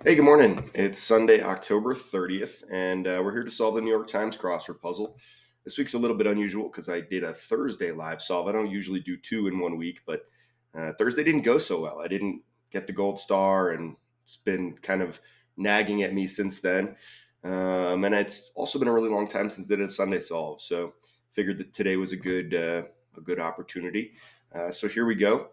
Hey, good morning. It's Sunday, October 30th, and we're here to solve the New York Times crossword puzzle. This week's a little bit unusual because I did a Thursday live solve. I don't usually do two in one week, but Thursday didn't go so well. I didn't get the gold star, and it's been kind of nagging at me since then. And it's also been a really long time since I did a Sunday solve, so figured that today was a good opportunity. So here we go.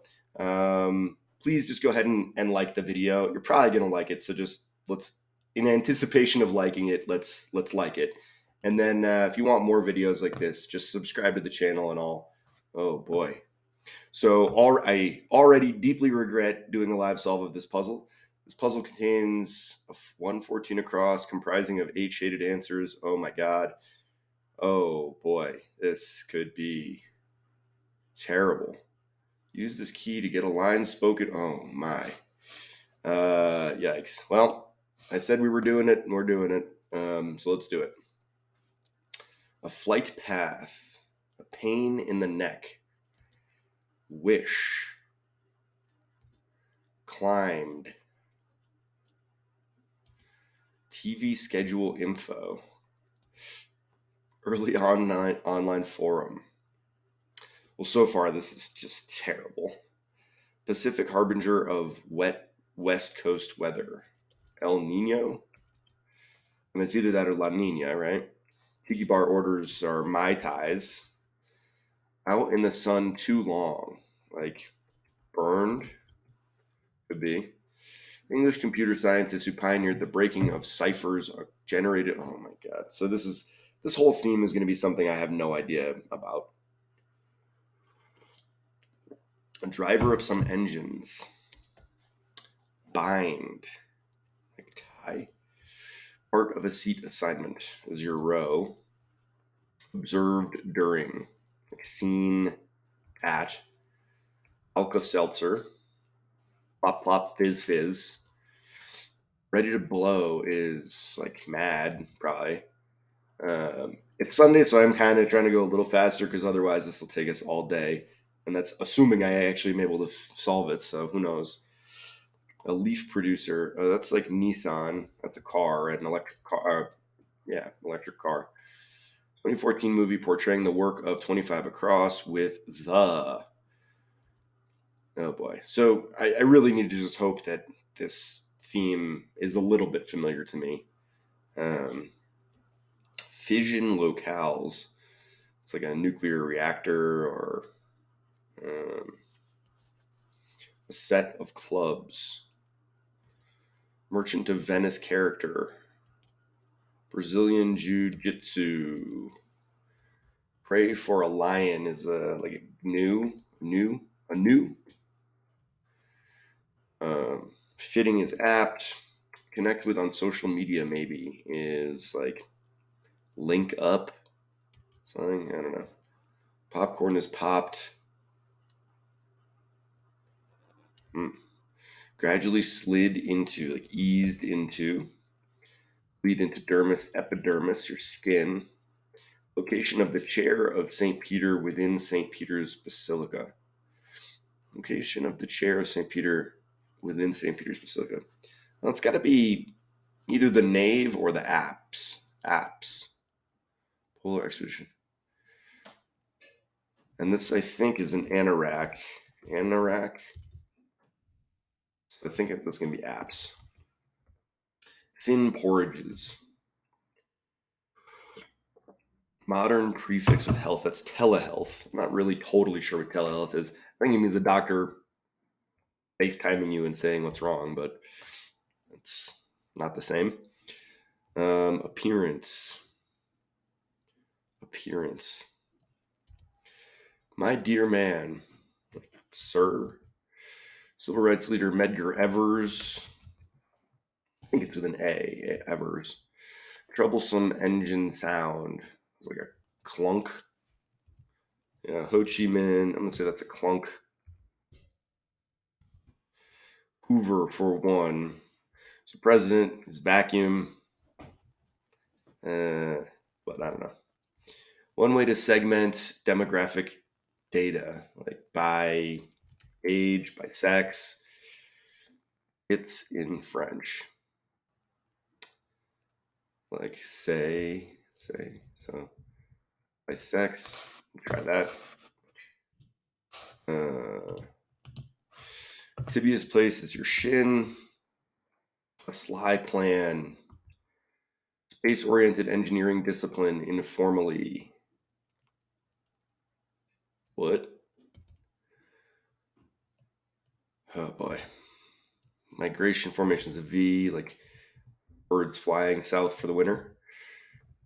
Please just go ahead and like the video. You're probably gonna like it, so just let's, in anticipation of liking it, let's like it. And then if you want more videos like this, just subscribe to the channel and all. Oh boy. I already deeply regret doing a live solve of this puzzle. This puzzle contains a 114 across, comprising of 8 shaded answers. Oh my god. Oh boy, this could be terrible. Use this key to get a line spoken. Oh my. Yikes. Well, I said we were doing it, and we're doing it. So let's do it. A flight path, a pain in the neck, wish, climbed, TV schedule info, early online forum. Well, so far this is just terrible. Pacific harbinger of wet West Coast weather, El Nino. I mean, it's either that or La Nina, right? Tiki bar orders are Mai Tais. Out in the sun too long, like burned, could be. English computer scientists who pioneered the breaking of ciphers are generated. Oh my god! So this whole theme is going to be something I have no idea about. A driver of some engines, bind, like tie. Part of a seat assignment is your row. Observed during, like seen at. Alka Seltzer, plop plop fizz fizz. Ready to blow is like mad, probably. It's Sunday, so I'm kind of trying to go a little faster because otherwise this will take us all day. And that's assuming I actually am able to solve it. So who knows? A leaf producer. That's like Nissan. That's a car, an electric car. Yeah, electric car. 2014 movie portraying the work of 25 Across with the. Oh boy. So I really need to just hope that this theme is a little bit familiar to me. Um, fission locales. It's like a nuclear reactor or um, a set of clubs. Merchant of Venice character. Brazilian Jiu Jitsu. Pray for a lion is like a new. Fitting is apt. Connect with on social media maybe is like link up. Something, I don't know. Popcorn is popped. Gradually slid into, like eased into. Lead into dermis, epidermis, your skin. Location of the chair of St. Peter within St. Peter's Basilica. Location of the chair of St. Peter within St. Peter's Basilica. Well, it's got to be either the nave or the apse. Apse. Polar expedition. And this, I think, is an anorak. Anorak. So I think that's going to be apse. Thin porridges. Modern prefix with health. That's telehealth. I'm not really totally sure what telehealth is. I think it means a doctor FaceTiming you and saying what's wrong, but it's not the same. Appearance. Appearance. My dear man, sir. Civil rights leader Medgar Evers. I think it's with an A. Evers. Troublesome engine sound. It's like a clunk. Yeah, Ho Chi Minh. I'm gonna say that's a clunk. Hoover for one. So president, his vacuum. But I don't know. One way to segment demographic data, like by age, by sex. It's in French. like say. So by sex, try that. Tibia's place is your shin. A sly plan. Space-oriented engineering discipline informally. What? Oh boy. Migration formations of V, like birds flying south for the winter.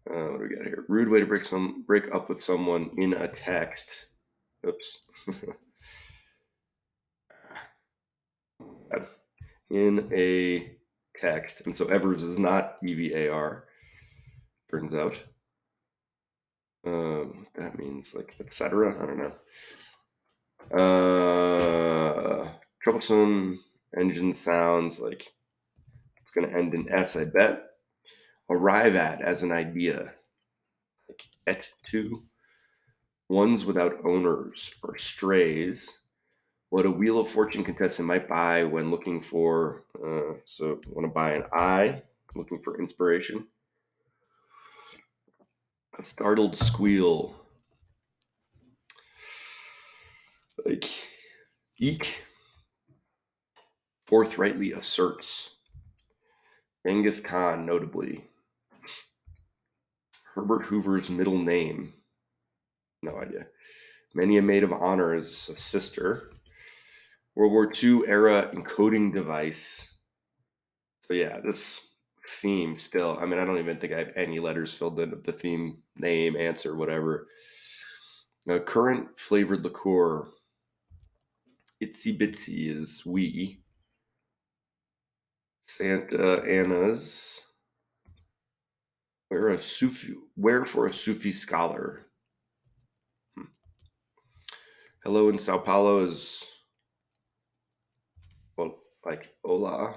What do we got here? Rude way to break up with someone in a text. Oops. In a text. And so Evers is not EVAR, turns out. That means like etc. I don't know. Troublesome engine sounds like it's going to end in S, I bet. Arrive at as an idea. Like et to. Ones without owners or strays. What a Wheel of Fortune contestant might buy when looking for, so want to buy an eye, looking for inspiration. A startled squeal. Like, eek. Forthrightly asserts. Genghis Khan, notably. Herbert Hoover's middle name. No idea. Many a maid of honor is a sister. World War II era encoding device. So yeah, this theme still, I mean, I don't even think I have any letters filled in of the theme, name, answer, whatever. Current flavored liqueur. Itsy Bitsy is we. Santa Anna's. Where for a Sufi scholar. Hello in Sao Paulo is, well, like hola.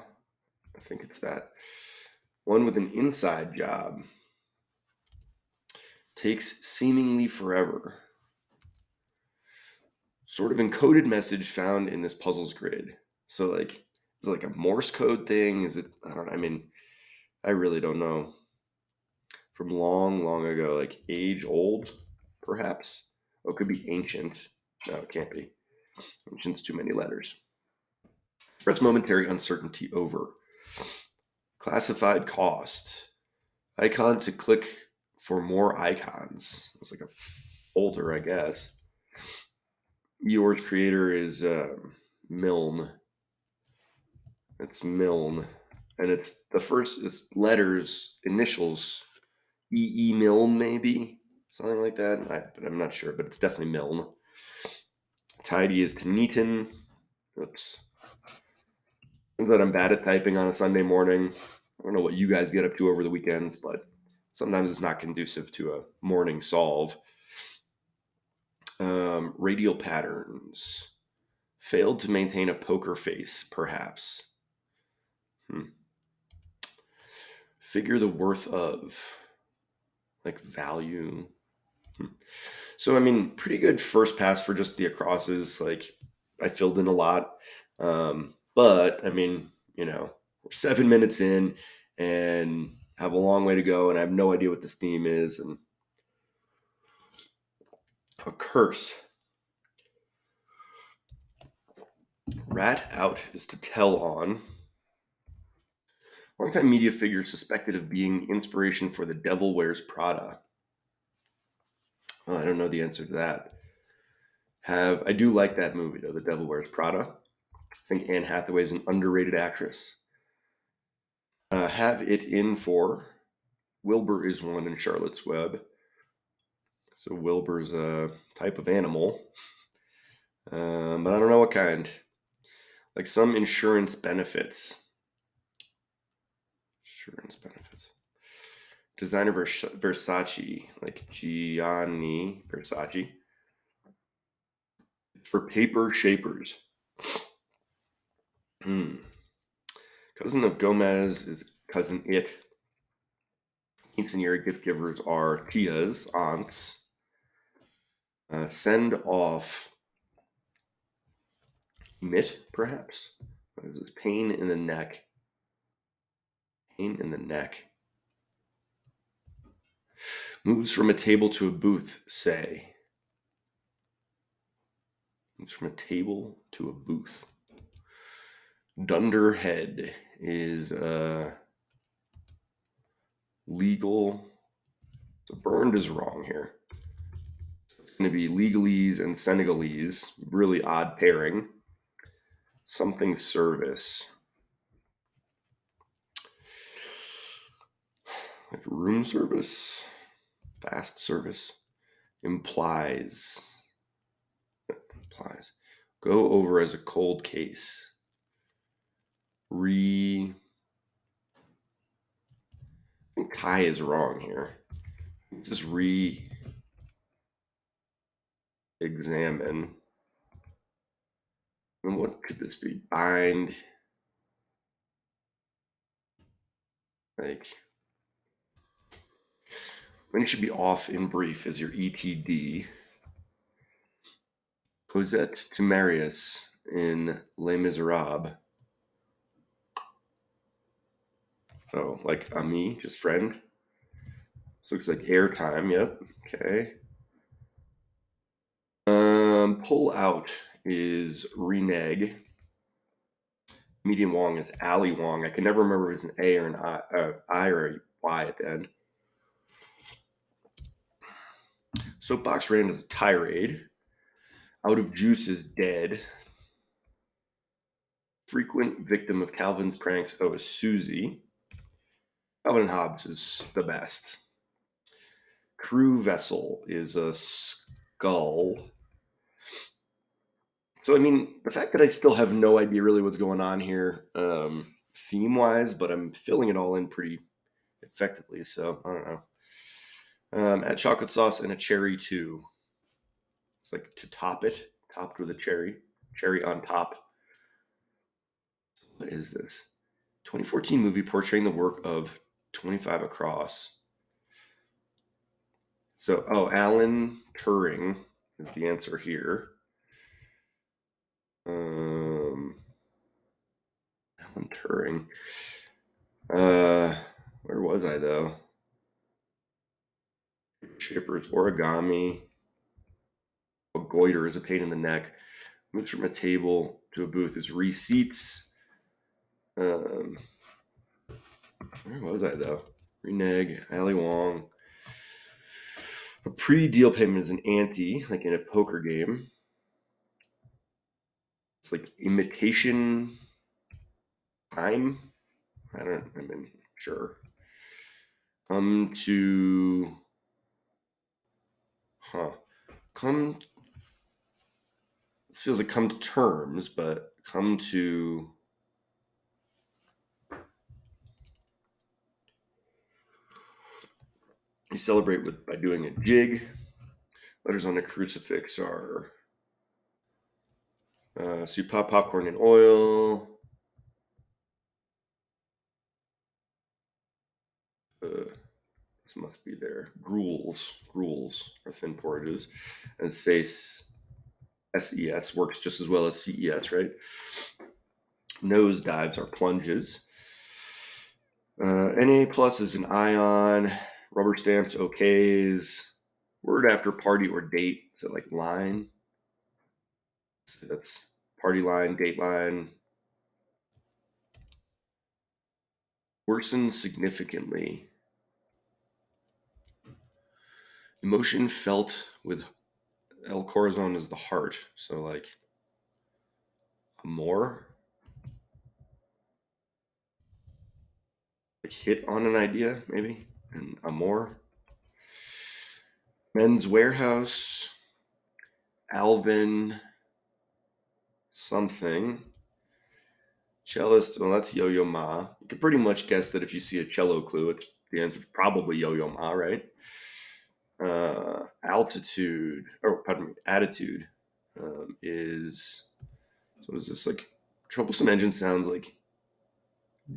I think it's that. One with an inside job. Takes seemingly forever. Sort of encoded message found in this puzzles grid. So like, is it like a Morse code thing? Is it, I don't know. I mean, I really don't know. From long, long ago, like age old, perhaps. Oh, it could be ancient. No, it can't be. Ancient's too many letters. Express momentary uncertainty over. Classified cost. Icon to click for more icons. It's like a folder, I guess. Yours creator is Milne. It's Milne. And it's the first, it's letters, initials, E. Milne, maybe? Something like that. But I'm not sure, but it's definitely Milne. Tidy is to neaten. Oops. I'm glad I'm bad at typing on a Sunday morning. I don't know what you guys get up to over the weekends, but sometimes it's not conducive to a morning solve. Radial patterns. Failed to maintain a poker face, perhaps. Figure the worth of. Like value. So, I mean, pretty good first pass for just the acrosses. Like, I filled in a lot. But, I mean, we're 7 minutes in and have a long way to go, and I have no idea what this theme is. And a curse. Rat out is to tell on. Longtime media figure suspected of being inspiration for The Devil Wears Prada. Oh, I don't know the answer to that. I do like that movie, though, The Devil Wears Prada. I think Anne Hathaway is an underrated actress. Have it in for. Wilbur is one in Charlotte's Web. So Wilbur's a type of animal. But I don't know what kind. Like some insurance benefits. Insurance benefits. Designer Versace, like Gianni Versace. For paper shapers. Cousin of Gomez is cousin it. Quinceanera gift givers are tias, aunts. Send off. Emit, perhaps. What is this? Pain in the neck. Pain in the neck. Moves from a table to a booth, say. Moves from a table to a booth. Dunderhead is legal. So burned is wrong here. So it's going to be legalese and Senegalese. Really odd pairing. Something service. Like room service. Fast service. Implies. Go over as a cold case. I think Kai is wrong here. Just examine. And what could this be? Bind. Like, when it should be off in brief is your ETD. Cosette to Marius in Les Miserables. Oh, like ami, just friend. This looks like airtime. Yep. Okay. Pull out is renege. Median Wong is Ali Wong. I can never remember if it's an A or an I or a Y at the end. Soapbox Rand is a tirade. Out of Juice is dead. Frequent victim of Calvin's pranks. Oh, is Susie. Calvin and Hobbes is the best. Crew vessel is a skull. So, I mean, the fact that I still have no idea really what's going on here theme-wise, but I'm filling it all in pretty effectively, so I don't know. Add chocolate sauce and a cherry too. It's like to top it, topped with a cherry on top. What is this? 2014 movie portraying the work of 25 Across. So, Alan Turing is the answer here. Alan Turing. Where was I though? Shippers, origami. A goiter is a pain in the neck. Moves from a table to a booth is receipts. Where was I though? Renege, Ali Wong. A pre-deal payment is an ante, like in a poker game. It's like imitation time. Sure. This feels like come to terms, but come to you celebrate by doing a jig. Letters on a crucifix are so you pop popcorn in oil. This must be there. Gruels are thin porridges, and SES works just as well as CES, right? Nose dives are plunges. Na plus is an ion. Rubber stamps, okays. Word after party or date, is it like line? So that's party line, date line. Worsen significantly. Emotion felt with El Corazon is the heart. So like amor. Like hit on an idea, maybe. And amor. Men's Warehouse. Alvin. Something. Cellist, well, that's Yo-Yo Ma. You can pretty much guess that if you see a cello clue, it's the answer is probably Yo-Yo Ma, right? Attitude is, so is this like troublesome engine sounds like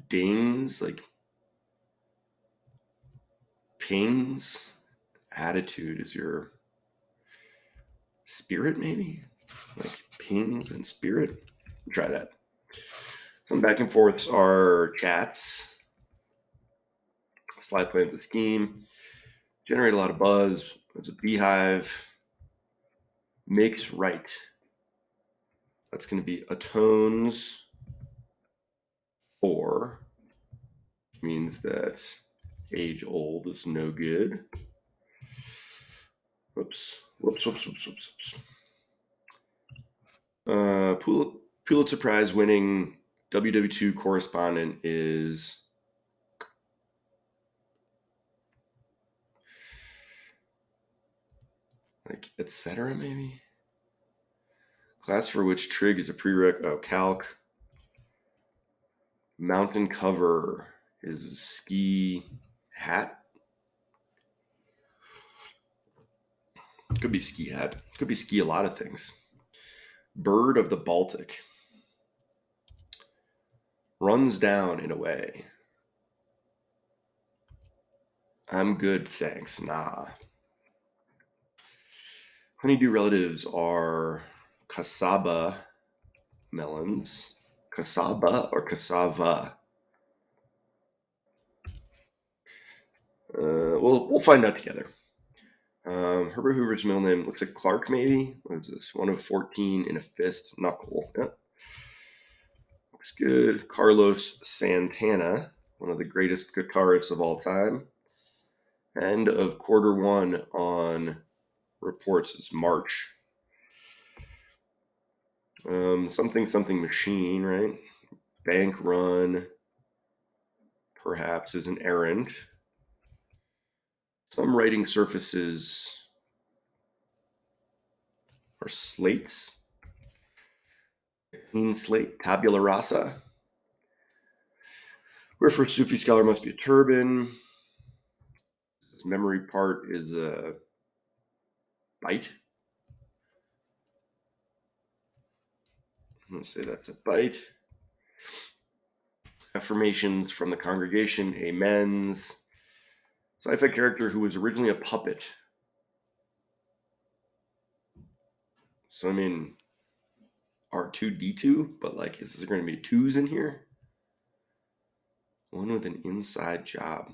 dings, like pings. Attitude is your spirit, maybe? Like pings and spirit? Try that. Some back and forths are chats. Slide plan of the scheme. Generate a lot of buzz. There's a beehive. Makes right. That's going to be atones for, which means that age old is no good. Whoops. Pulitzer Prize winning WW2 correspondent is like etc. maybe. Class for which trig is a prereq. Oh, calc. Mountain cover is ski hat. Could be ski hat. Could be ski a lot of things. Bird of the Baltic. Runs down in a way. I'm good, thanks. Nah. Honeydew relatives are cassava melons. Cassava or cassava? We'll find out together. Herbert Hoover's middle name looks like Clark, maybe. What is this? 1 of 14 in a fist knuckle. Yep. Looks good. Carlos Santana, one of the greatest guitarists of all time. End of quarter one on reports is March. Something machine, right? Bank run, perhaps, is an errand. Some writing surfaces are slates. Clean slate, tabula rasa. Where for Sufi scholar must be a turban. This memory part is a byte. Let's say that's a byte. Affirmations from the congregation, amens. Sci-fi character who was originally a puppet. So I mean, R2D2, but like, is there going to be twos in here? One with an inside job.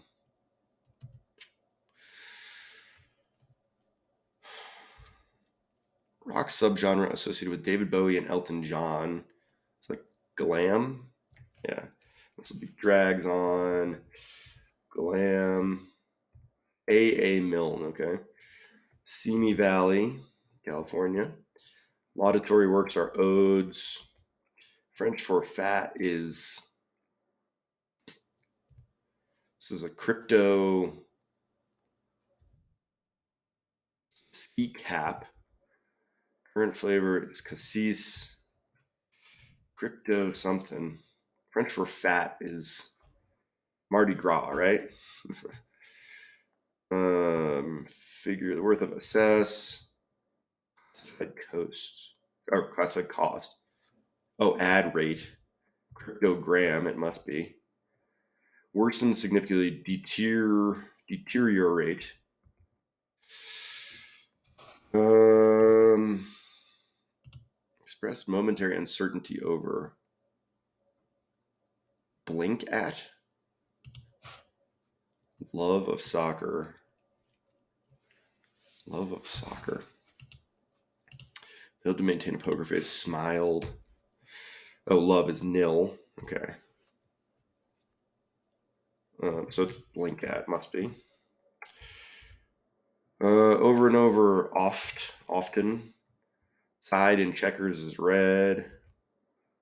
Rock subgenre associated with David Bowie and Elton John. It's like glam. Yeah. This will be drags on. Glam. A. Milne, okay. Simi Valley, California. Laudatory works are odes. French for fat is. This is a crypto ski cap. Current flavor is cassis. Crypto something. French for fat is Mardi Gras, right? Figure the worth of assess. Classified cost. Or classified cost. Oh, ad rate. Cryptogram, it must be. Worsen significantly deteriorate. Express momentary uncertainty over. Blink at. Love of soccer. Love of soccer. Failed to maintain a poker face. Smiled. Oh, love is nil. Okay. So it's blink at, must be. Over and over, often. Side in checkers is red.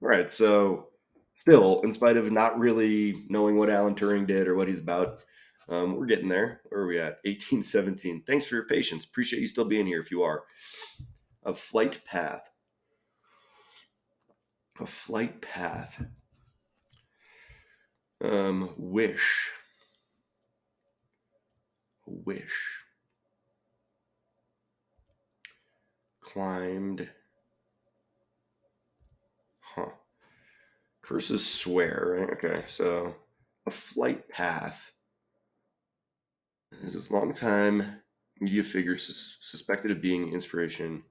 All right, so still, in spite of not really knowing what Alan Turing did or what he's about, we're getting there. Where are we at? 1817. Thanks for your patience. Appreciate you still being here if you are. A flight path. A flight path. Wish. Wish. Climbed. Huh. Curses swear, right? Okay, so a flight path is this long time media figure suspected of being inspiration.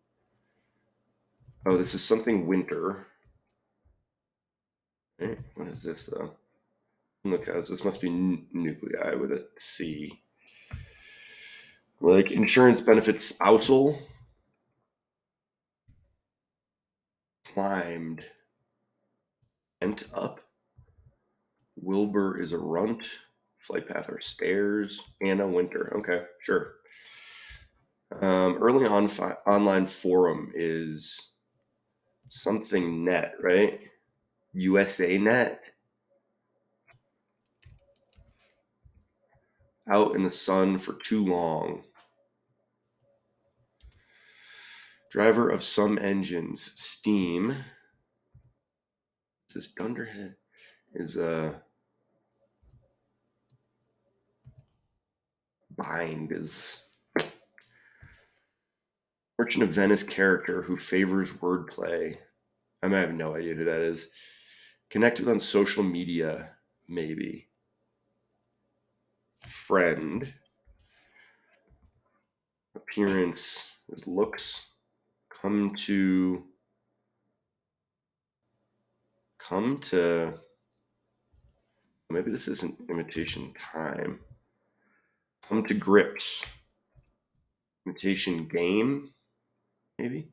Oh, this is something winter. Okay, what is this though? Look, this must be nuclei with a C. Like insurance benefits spousal. Climbed. Went up. Wilbur is a runt. Flight path are stairs. Anna Winter. Okay, sure. Early on online forum is something net, right? USA net. Out in the sun for too long. Driver of some engines. Steam. This dunderhead is a bind is Merchant of Venice character who favors wordplay. I might have no idea who that is. Connect with on social media, maybe. Friend. Appearance is looks. Come to. Maybe this isn't imitation time. Come to grips. Imitation game, maybe.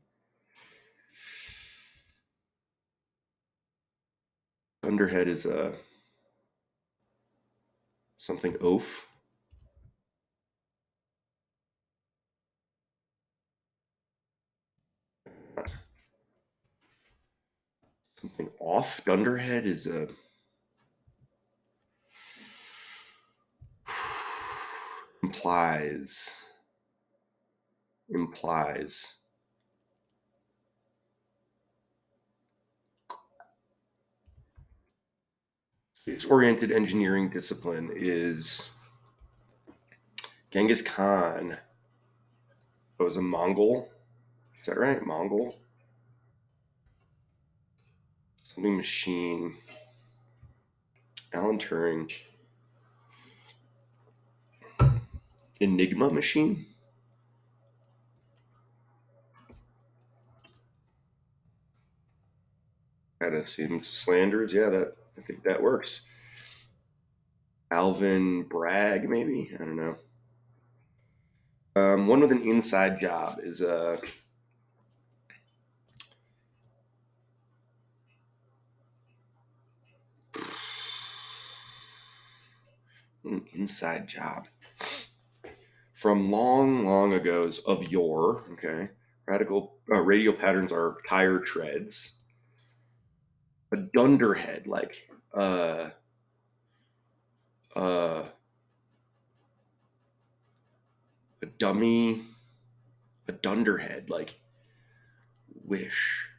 Underhead is a something oaf. Something off. Dunderhead is a implies. Space-oriented engineering discipline is Genghis Khan. Oh, was a Mongol. Is that right? Mongol. Something machine. Alan Turing. Enigma machine. Kind of seems slanders. Yeah, I think that works. Alvin Bragg, maybe. I don't know. One with an inside job is an inside job. From long, long ago's of yore. Okay, radial patterns are tire treads. A dunderhead, like uh, a dummy, a dunderhead, like wish.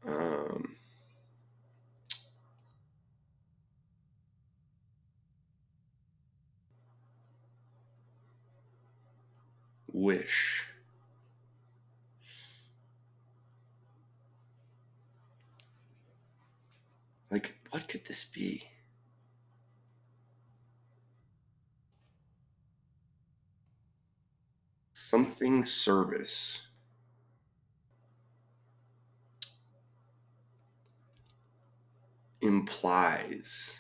Um, wish. Like, what could this be? Something service. Implies.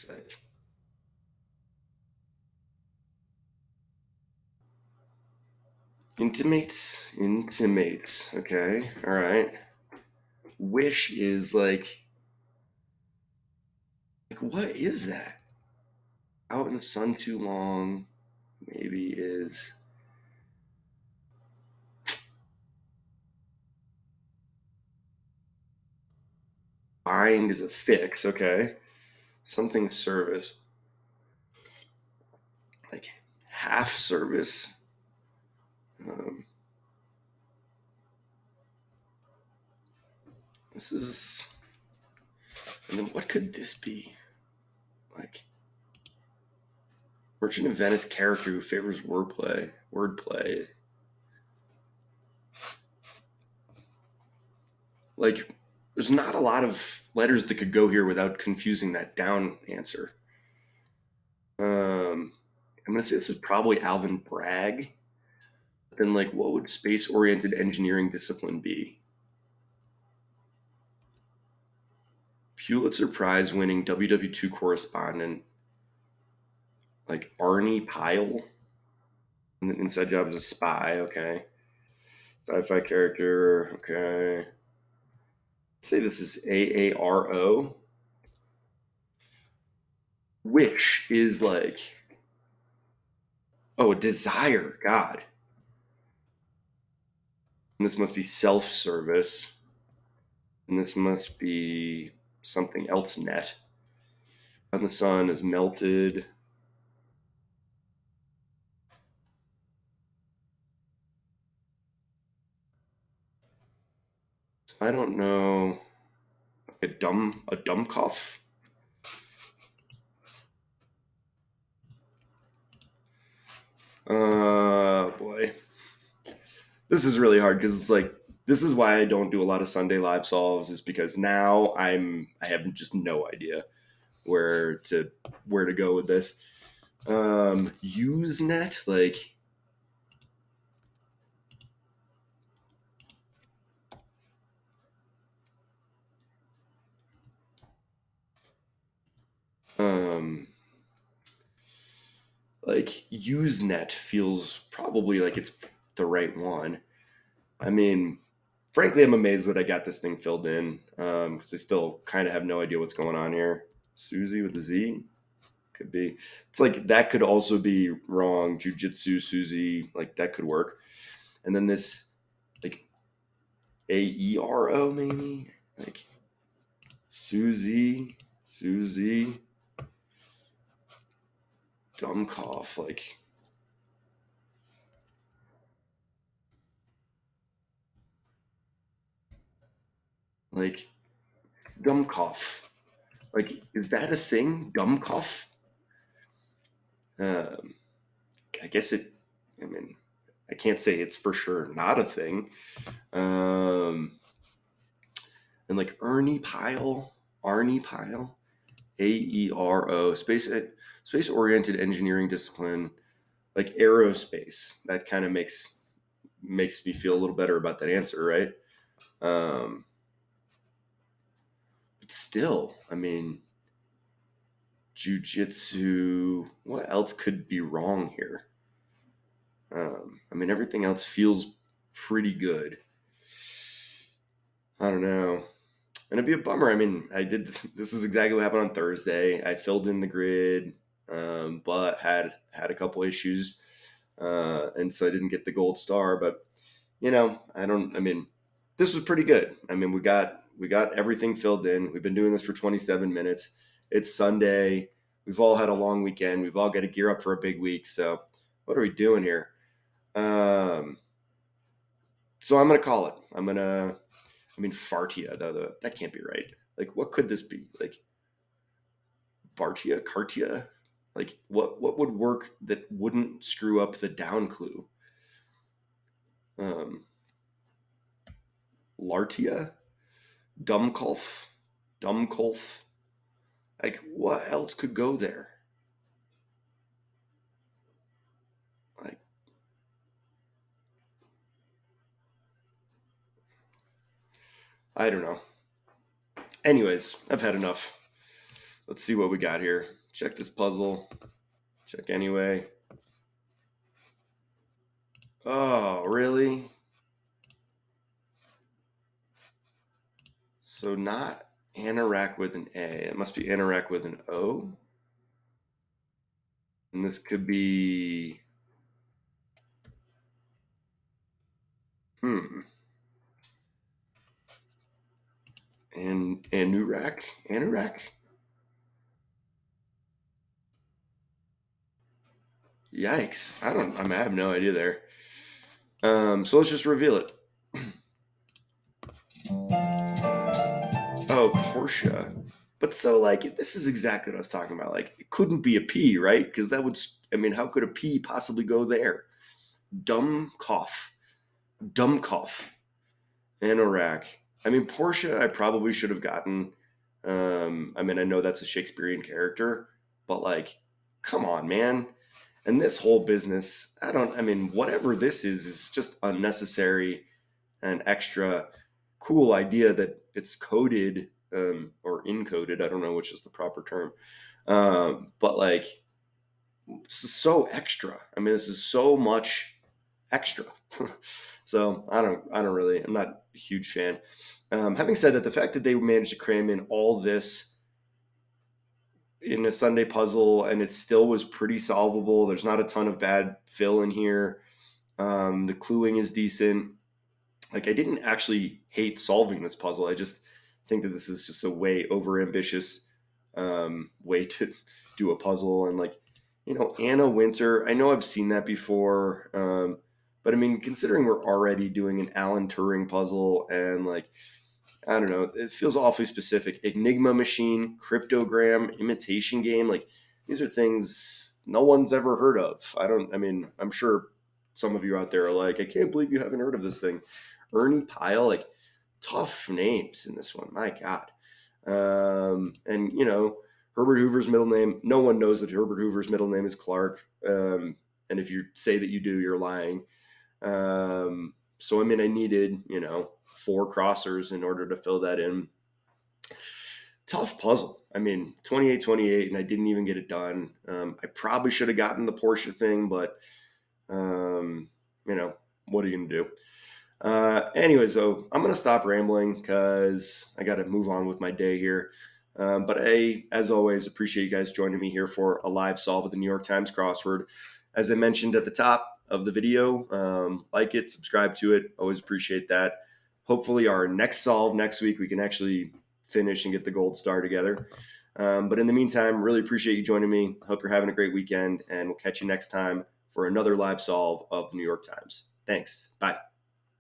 Like, intimates. Okay, all right. Wish is like what is that? Out in the sun too long, maybe is bind is a fix. Okay, something service, like half service. Um, this is, and then what could this be? Like Merchant of Venice character who favors wordplay. Like, there's not a lot of letters that could go here without confusing that down answer. I'm gonna say this is probably Alvin Bragg. Then, like, what would space-oriented engineering discipline be? Pulitzer Prize winning WW2 correspondent, like Arnie Pyle. And the inside job is a spy, okay. Sci-fi character, okay. Say this is AARO. Wish is like, oh, desire, God. And this must be self-service. And this must be something else net. And the sun is melted. So I don't know. A dumb cough. Boy, this is really hard because it's like this is why I don't do a lot of Sunday live solves is because now I have just no idea where to go with this. Usenet, like um like Usenet feels probably like it's the right one. I mean, frankly, I'm amazed that I got this thing filled in because I still kind of have no idea what's going on here. Susie with a Z could be. It's like that could also be wrong. Jujitsu Susie, like that could work. And then this like AERO maybe like Susie, dumb cough, like dumb cough. Like, is that a thing? Dumb cough? Um, I guess it. I mean, I can't say it's for sure not a thing. Um, and like Arnie Pyle, AERO, space oriented engineering discipline, like aerospace. That kind of makes me feel a little better about that answer, right? Um, but still, I mean, jujitsu. What else could be wrong here? I mean, everything else feels pretty good. I don't know. And it'd be a bummer. I mean, I did. This is exactly what happened on Thursday. I filled in the grid, but had a couple issues, and so I didn't get the gold star. But I don't. I mean, this was pretty good. I mean, we got everything filled in. We've been doing this for 27 minutes. It's Sunday. We've all had a long weekend. We've all got to gear up for a big week. So, what are we doing here? Um, so I'm gonna call it. I mean, Fartia though. That can't be right. Like, what could this be? Like, Bartia, Cartia. Like, what would work that wouldn't screw up the down clue? Um, Lartia, Dumkolf, Dumkolf. Like, what else could go there? Like, I don't know. Anyways, I've had enough. Let's see what we got here. Check this puzzle. Check anyway. Oh, really? So not anorak with an A. It must be anorak with an O. And this could be hmm. And Anurak. Yikes! I have no idea there. So let's just reveal it. Oh, Portia. But so like this is exactly what I was talking about. Like it couldn't be a P, right? Because that would. I mean, how could a P possibly go there? Dumb cough. Dumb cough. Anorak. I mean, Portia. I probably should have gotten. I mean, I know that's a Shakespearean character, but like, come on, man. And this whole business, I mean, whatever this is just unnecessary and extra cool idea that it's coded or encoded. I don't know which is the proper term. But like, this is so extra. I mean, this is so much extra. So I'm not a huge fan. Having said that, the fact that they managed to cram in all this in a Sunday puzzle and it still was pretty solvable. There's not a ton of bad fill in here. The cluing is decent. Like, I didn't actually hate solving this puzzle. I just think that this is just a way over ambitious way to do a puzzle. And like, Anna Winter, I know I've seen that before. But I mean, considering we're already doing an Alan Turing puzzle and like, I don't know, it feels awfully specific. Enigma machine, cryptogram, imitation game. Like, these are things no one's ever heard of. I mean, I'm sure some of you out there are like, I can't believe you haven't heard of this thing. Ernie Pyle, like, tough names in this one. My God. And, Herbert Hoover's middle name, no one knows that Herbert Hoover's middle name is Clark. And if you say that you do, you're lying. So, I mean, I needed, 4 crossers in order to fill that in. Tough puzzle. I mean, 28-28, and I didn't even get it done. I probably should have gotten the Porsche thing, but, what are you going to do? Anyway, so I'm going to stop rambling because I got to move on with my day here. But as always, appreciate you guys joining me here for a live solve of the New York Times crossword. As I mentioned at the top of the video, like it, subscribe to it. Always appreciate that. Hopefully our next solve next week, we can actually finish and get the gold star together. But in the meantime, really appreciate you joining me. Hope you're having a great weekend, and we'll catch you next time for another live solve of the New York Times. Thanks. Bye.